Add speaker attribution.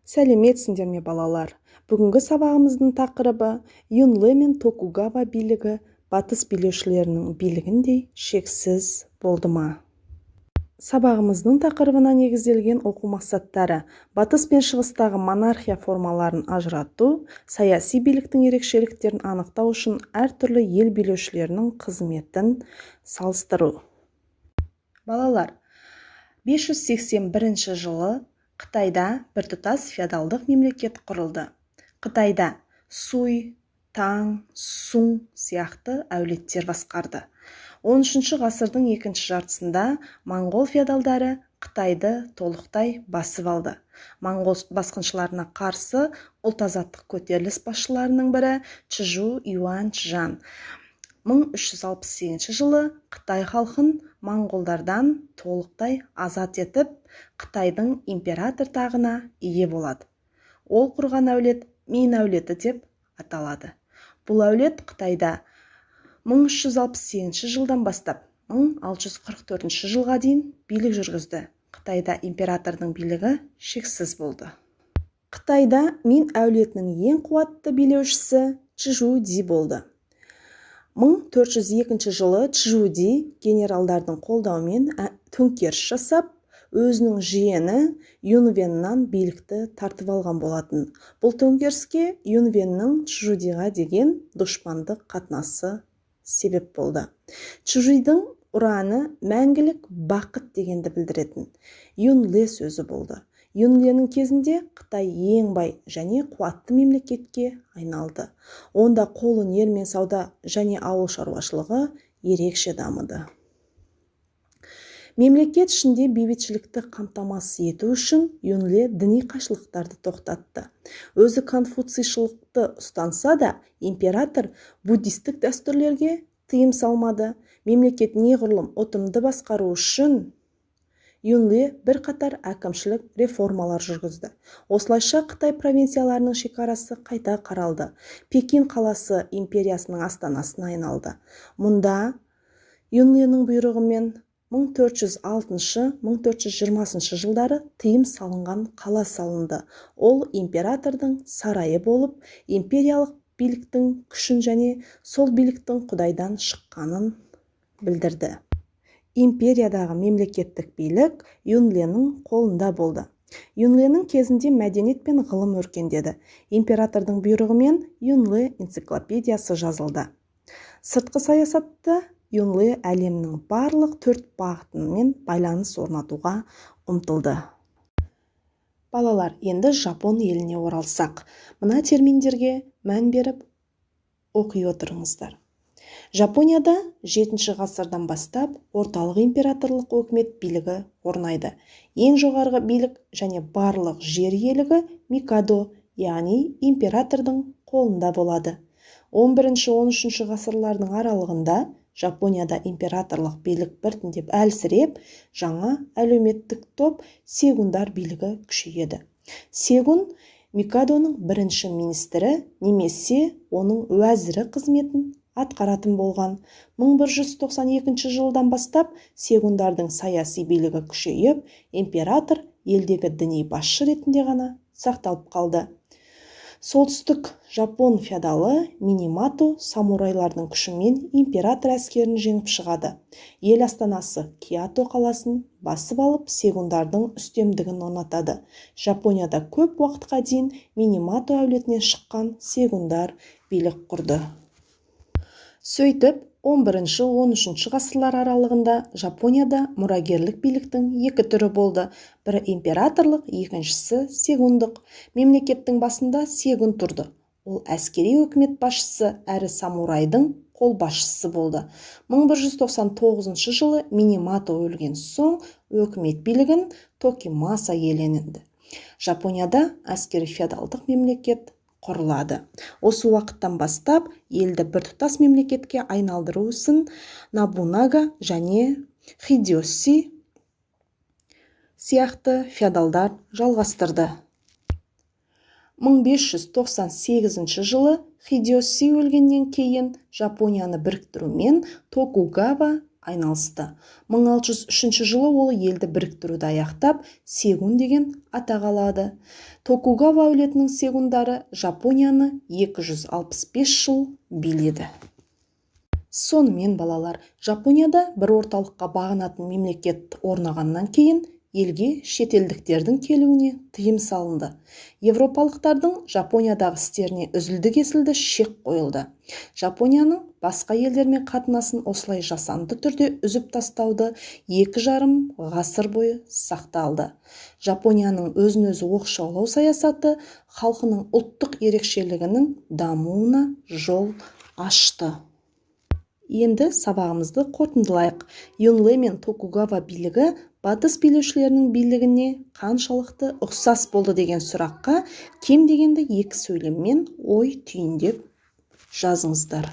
Speaker 1: Сәлеметсіңдер ме балалар? Бүгінгі сабағымыздың тақырыбы Юнле мен Токугава билігі батыс билеушілерінің билігіндей шексіз болды ма? Сабағымыздың тақырыбына негізделген оқу мақсаттары: батыс пен шығыстағы монархия формаларын ажырату, саяси биліктің ерекшеліктерін анықтау үшін әртүрлі ел билеушілерінің қызметін салыстыру. Балалар, 581 жылы Қытайда біртұтас феодалдық мемлекет құрылды. Қытайда Суй, Таң, Сун сияқты әулеттер басқарды. 13 ғасырдың екінші жартысында моңғол феодалдары Қытайды толықтай басып алды. Моңғол басқыншыларына қарсы ұлт-азаттық көтеріліс басшыларының бірі Чжу Юаньчжан 1368 жылы Қытай халқын моңғолдардан толықтай азат етіп, Қытайдың император тағына ие болады. Ол құрған әулет Мин әулеті деп аталады. Бұл әулет Қытайда 1368 жылдан бастап 1644 жылға дейін билік жүргізді. Қытайда императордың билігі шексіз болды. Қытайда Мин әулетінің ең қуатты билеушісі Чжу Ди болды. 1402 жылы Чжу Ди генералдардың қолдауымен төңкеріс жасап, өзінің жиені Юнвеннан билікті тартып алған болатын. Бұл төңкеріске Юнвеннің Чжу Диға деген дұшпандық қатынасы себеп болды. Чжу Дидің ұраны мәңгілік бақыт дегенді білдіретін Юнле сөзі болды. Юнленің кезінде Қытай ең бай және қуатты мемлекетке айналды. Онда қолөнер мен сауда және ауыл шаруашылығы ерекше дамыды. Мемлекет ішінде бейбітшілікті қамтамасыз ету үшін Юнле діни қайшылықтарды тоқтатты. Өзі конфуцийшылықты ұстанса да, император буддистік дәстүрлерге тыйым салмады. Мемлекет неғұрлым ұтымды басқару үшін Юнле бір қатар әкімшілік реформалар жүргізді. Осылайша Қытай провинцияларының шекарасы қайта қаралды. Пекин қаласы империясының астанасына айналды. Мұнда Юнленің бұйрығымен 1406-1420 жылдары тыйым салынған қала салынды. Ол императордың сарайы болып, империялық биліктің күшін және сол биліктің Құдайдан шыққанын білдірді. Империядағы мемлекеттік билік Юнленің қолында болды. Юнленің кезінде мәдениет пен ғылым өркендеді. Императордың бұйрығымен Юнле энциклопедиясы жазылды. Сыртқы саясатта Юнле әлемнің барлық 4 бағытымен байланыс орнатуға ұмтылды. Балалар, енді Жапон еліне оралсақ, мына терминдерге мән беріп оқи отырыңыздар. Жапонияда 7 ғасырдан бастап орталық императорлық өкімет билігі орнайды. Ең жоғарғы билік және барлық жер иелігі Микадо, яғни императордың қолында болады. 11-13 ғасырлардың аралығында Жапонияда императорлық билік біртіндеп әлсіреп, жаңа әлеуметтік топ сегундар билігі күшейеді. Сегун Микадоның бірінші министрі немесе оның уәзірі қызметін атқаратын болған. 1192 жылдан бастап сегундардың саяси билігі күшейіп, император елдегі діни басшы ретінде ғана сақталып қалды. Солтүстік Жапон феодалы Минамото самурайлардың күшімен император әскерін жеңіп шығады. Ел астанасы Киото қаласын басып алып, сегундардың үстемдігін орнатады. Жапонияда көп уақытқа дейін Минамото әулетінен шыққан сегундар билік құрды. Сөйтіп, 11-13 ғасырлар аралығында Жапонияда мұрагерлік биліктің екі түрі болды. Бірі императорлық, екіншісі сегундық. Мемлекеттің басында сегун тұрды. Ол әскери өкімет басшысы әрі самурайдың қолбасшысы болды. 1199 жылы Минамото өлген соң өкімет билігін Токимаса иеленді. Жапонияда әскери феодалдық мемлекет құрылады. Осы уақыттан бастап елді біртұтас мемлекетке айналдыру ісін Нобунага және Хидеоси сияқты феодалдар жалғастырды. 1598 жылы Хидеоси өлгеннен кейін Жапонияны біріктірумен Токугава айналысты. 1603 жылы ол елді біріктіруді аяқтап, сегун деген атақ алады. Токугава әулетінің сегундары Жапонияны 265 жыл биледі. Сонымен балалар, Жапонияда бір орталыққа бағынатын мемлекет орнағаннан кейін елге шетелдіктердің келуіне тыйым салынды. Европалықтардың Жапониядағы істеріне үзілді-кесілді шек қойылды. Жапонияның басқа елдермен қатынасын осылай жасанды түрде үзіп тастауды 2,5 ғасыр бойы сақталды. Жапонияның өзін-өзі оқшаулау саясаты халқының ұлттық ерекшелігінің дамуына жол ашты. Енді сабағымызды қорытындылайық. Юнлэ мен Токугава билігі батыс билеушілерінің билігіне қаншалықты ұқсас болды деген сұраққа кем дегенде 2 сөйлеммен ой түйіндеп жазыңыздар.